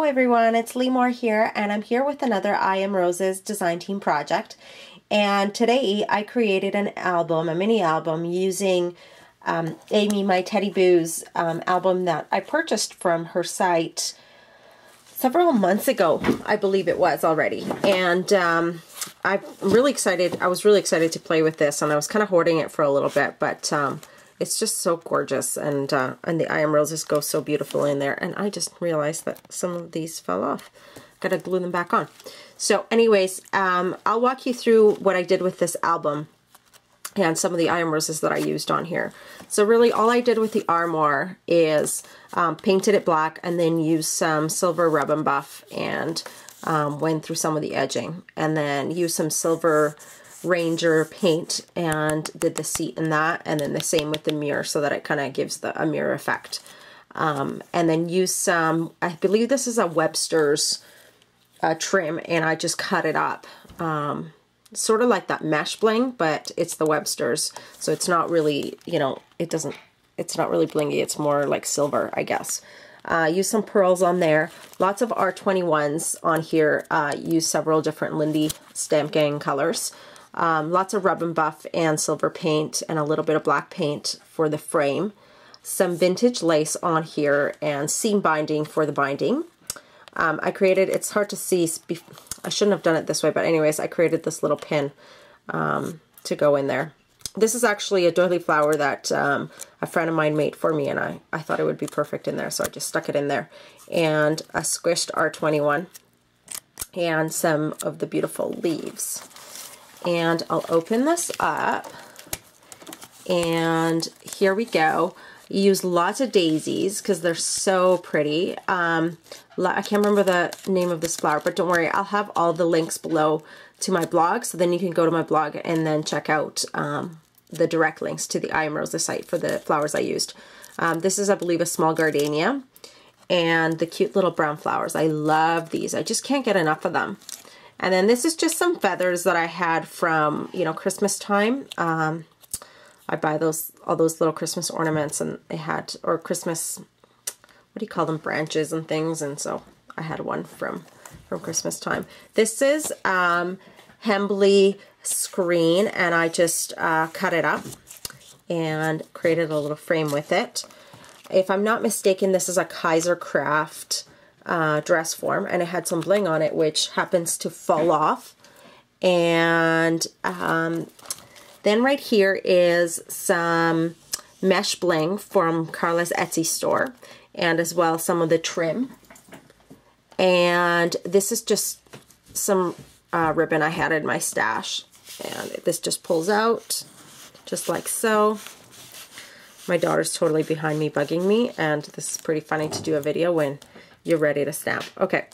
Hello everyone, it's Lee Moore here, and I'm here with another I Am Roses design team project. And today I created an album, a mini album, using Amy, my Teddy Boo's album that I purchased from her site several months ago, I believe it was already. And I'm really excited. I was really excited to play with this, and I was kind of hoarding it for a little bit, but it's just so gorgeous, and the I Am Roses go so beautiful in there. And I just realized that some of these fell off. Gotta glue them back on. So anyways, I'll walk you through what I did with this album and some of the I Am Roses that I used on here. So really all I did with the Armoire is painted it black and then used some silver Rub and Buff and went through some of the edging, and then used some silver Ranger paint and did the seat in that, and then the same with the mirror so that it kind of gives a mirror effect. And then use some, I believe this is a Webster's trim, and I just cut it up. Sort of like that mesh bling, but it's the Webster's, so it's not really, you know, it's not really blingy, it's more like silver, I guess. Use some pearls on there. Lots of R21s on here. Use several different Lindy Stamp Gang colors. Lots of Rub and Buff and silver paint and a little bit of black paint for the frame. Some vintage lace on here and seam binding for the binding. I created, it's hard to see, I shouldn't have done it this way, but anyways, I created this little pin to go in there. This is actually a doily flower that a friend of mine made for me, and I thought it would be perfect in there, so I just stuck it in there. And a squished R21 and some of the beautiful leaves. And I'll open this up, and here we go. Use lots of daisies because they're so pretty. I can't remember the name of this flower, but don't worry, I'll have all the links below to my blog, so then you can go to my blog and then check out the direct links to the I Am Roses site for the flowers I used. This is, I believe, a small gardenia, and the cute little brown flowers. I love these. I just can't get enough of them. And then this is just some feathers that I had from, you know, Christmas time. I buy all those little Christmas ornaments, and they had, or Christmas, what do you call them, branches and things, and so I had one from Christmas time. This is Hembley screen, and I just cut it up and created a little frame with it. If I'm not mistaken, this is a Kaiser Craft dress form, and it had some bling on it, which happens to fall off. And then right here is some mesh bling from Carla's Etsy store, and as well some of the trim. And this is just some ribbon I had in my stash, and this just pulls out just like so. My daughter's totally behind me bugging me, and this is pretty funny to do a video when you're ready to stamp. Okay,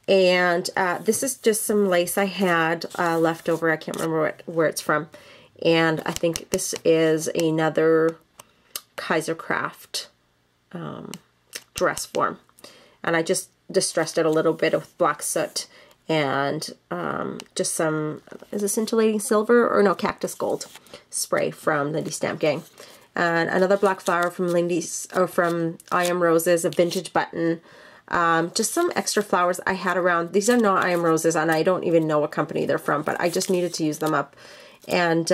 and this is just some lace I had left over. I can't remember where it's from. And I think this is another Kaiser Craft dress form. And I just distressed it a little bit with black soot and just some, is this scintillating silver? Or no, cactus gold spray from Lindy Stamp Gang. And another black flower from from I Am Roses, a vintage button. Just some extra flowers I had around. These are not I Am Roses, and I don't even know what company they're from, but I just needed to use them up. And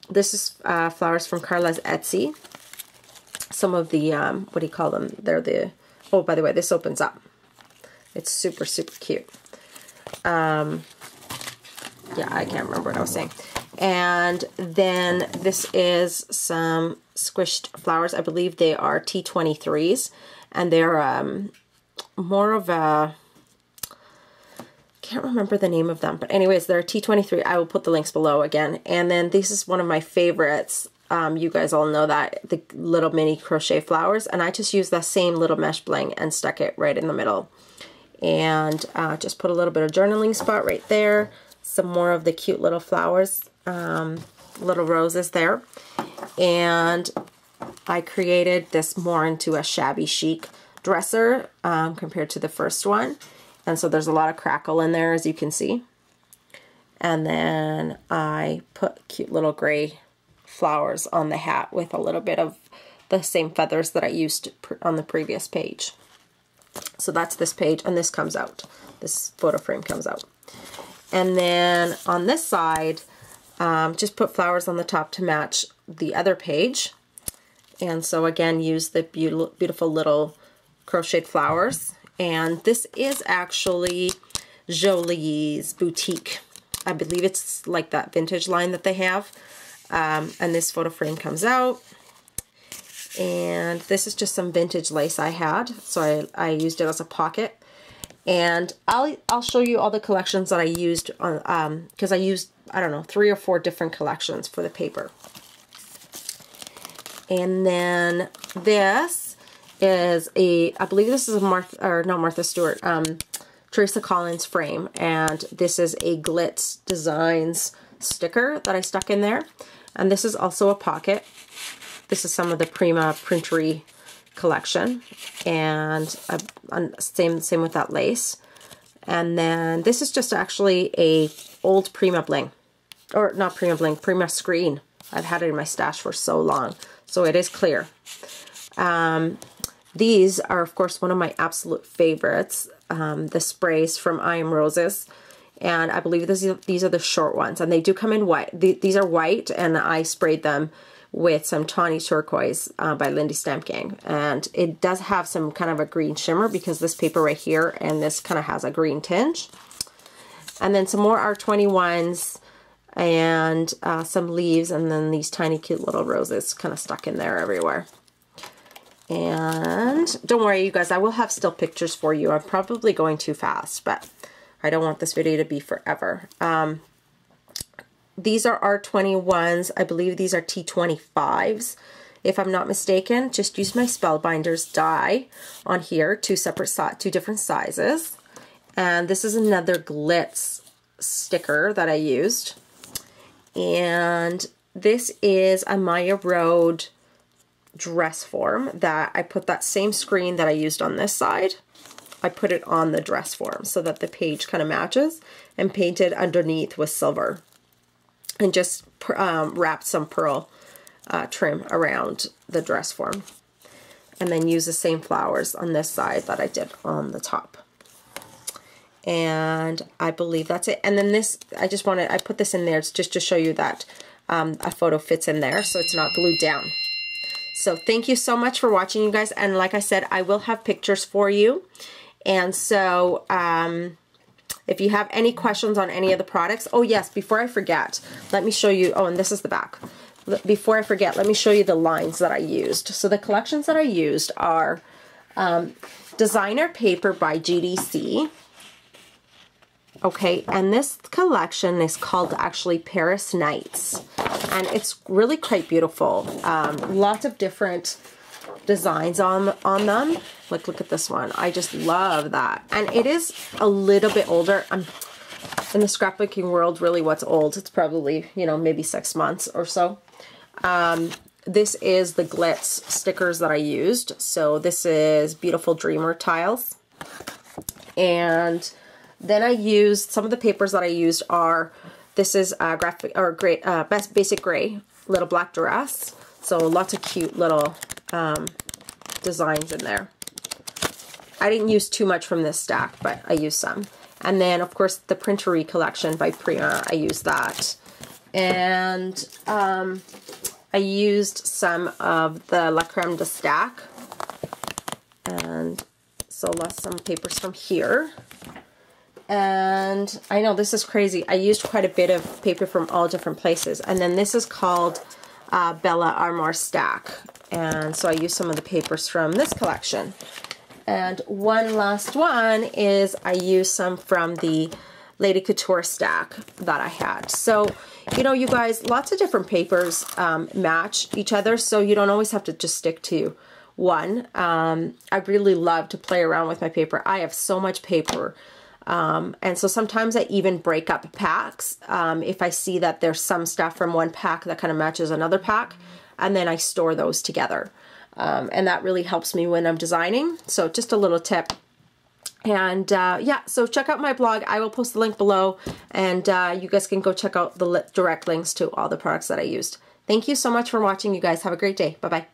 this is flowers from Carla's Etsy. Some of the, what do you call them? They're the, oh, by the way, this opens up. It's super, super cute. Yeah, I can't remember what I was saying. And then this is some squished flowers. I believe they are T23s. And they're more of a, can't remember the name of them, but anyways, they're T23. I will put the links below again. And then this is one of my favorites. You guys all know that, the little mini crochet flowers, and I just used that same little mesh bling and stuck it right in the middle. And just put a little bit of journaling spot right there. Some more of the cute little flowers, little roses there. And I created this more into a shabby chic dresser compared to the first one. And so there's a lot of crackle in there, as you can see. And then I put cute little gray flowers on the hat with a little bit of the same feathers that I used on the previous page. So that's this page, and this comes out. This photo frame comes out. And then on this side, just put flowers on the top to match the other page. And so again, use the beautiful little crocheted flowers. And this is actually Jolie's Boutique. I believe it's like that vintage line that they have. And this photo frame comes out. And this is just some vintage lace I had. So I used it as a pocket. And I'll show you all the collections that I used on, because I used, I don't know, 3 or 4 different collections for the paper. And then this is I believe this is a Martha Stewart, Teresa Collins frame. And this is a Glitz Designs sticker that I stuck in there. And this is also a pocket. This is some of the Prima Printery collection. And same with that lace. And then this is just actually a old Prima Bling. Or not Prima Bling, Prima Screen. I've had it in my stash for so long. So it is clear. These are, of course, one of my absolute favorites. The sprays from I Am Roses. And I believe these are the short ones. And they do come in white. These are white, and I sprayed them with some Tawny Turquoise by Lindy Stamp Gang. And it does have some kind of a green shimmer because this paper right here and this kind of has a green tinge. And then some more R21s and some leaves, and then these tiny cute little roses kind of stuck in there everywhere. And don't worry, you guys, I will have still pictures for you. I'm probably going too fast, but I don't want this video to be forever. These are R21s. I believe these are T25s, if I'm not mistaken. Just use my Spellbinders die on here, two different sizes. And this is another Glitz sticker that I used. And this is a Maya Road dress form that I put that same screen that I used on this side. I put it on the dress form so that the page kind of matches, and painted underneath with silver. And just wrapped some pearl trim around the dress form. And then use the same flowers on this side that I did on the top. And I believe that's it. And then this, I put this in there just to show you that a photo fits in there so it's not glued down. So thank you so much for watching, you guys. And like I said, I will have pictures for you. And so if you have any questions on any of the products, oh yes, before I forget, let me show you, oh, and this is the back. Before I forget, let me show you the lines that I used. So the collections that I used are Designer Paper by GDC. Okay, and this collection is called actually Paris Nights. And it's really quite beautiful. Lots of different designs on them. Like, look at this one. I just love that. And it is a little bit older. In the scrapbooking world, really what's old, it's probably, you know, maybe 6 months or so. This is the Glitz stickers that I used. So this is Beautiful Dreamer tiles. And then I used, some of the papers that I used are, this is Basic Gray, Little Black Dress. So lots of cute little designs in there. I didn't use too much from this stack, but I used some. And then, of course, the Printery collection by Prima, I used that. And I used some of the La Creme de Stack. And so some papers from here. And I know this is crazy. I used quite a bit of paper from all different places. And then this is called Bella Armour Stack. And so I used some of the papers from this collection. And one last one is I used some from the Lady Couture stack that I had. So, you know, you guys, lots of different papers match each other. So you don't always have to just stick to one. I really love to play around with my paper. I have so much paper. And so sometimes I even break up packs if I see that there's some stuff from one pack that kind of matches another pack, and then I store those together. And that really helps me when I'm designing. So just a little tip. And yeah, so check out my blog. I will post the link below, and you guys can go check out the direct links to all the products that I used. Thank you so much for watching, you guys. Have a great day. Bye-bye.